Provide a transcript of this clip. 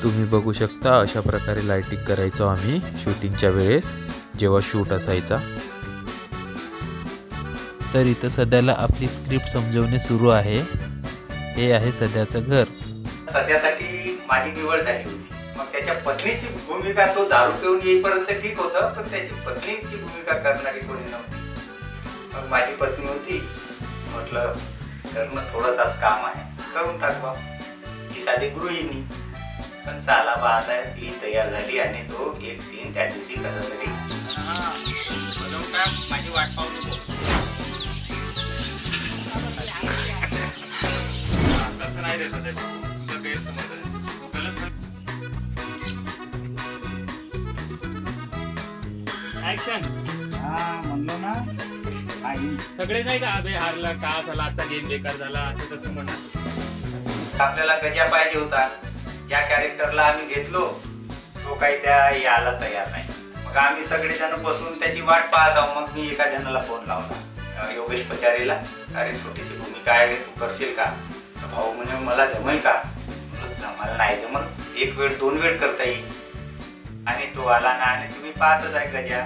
तुम्ही बघू शकता अशा प्रकारे लाइटिंग करायचो आम्ही शूटिंगच्या वेळेस जेव्हा शूट असायचा। तर इथं सध्याला आपली स्क्रिप्ट समजवणे सुरू आहे। हे आहे सध्याचं घर। सध्यासाठी माझी निवड झाली होती। मग त्याच्या पत्नीची भूमिका तो दारू पिऊन येईपर्यंत ठीक होतं, पण त्याची पत्नीची भूमिका करणारी कोणी नव्हती। मग माझी पत्नी होती, म्हटलं करणं थोडं तास काम आहे, करून टाकवा। ती साधी गृहिणी, पण चाला पाहता ती तयार झाली आणि तो एक सीन त्या दिवशी कसा तरी माझी वाट पाहू नको। तसं नाही रे सध्या तुझा गैरसमज आहे। ऍक्शन। म्हणलो ना सगळे नाही का अबे हारला का झाला आजचा गेम बेकार झाला असं तसं म्हणणार। आपल्याला गजा पाहिजे होता। ज्या कॅरेक्टरला आम्ही घेतलो तो काही त्या यायला तयार नाही। मग आम्ही सगळेजण बसून त्याची वाट पाहत आहोत। मग मी एका जणाला फोन लावला, योगेश पचारीला, अरे छोटीशी भूमिका आहे रे, तू करशील का? भाऊ म्हणे मला जमेल का? जमायला नाही जमल, एक वेळ दोन वेळ करता येईल। आणि तो आला ना, आणि तुम्ही पाहतच आहे गजा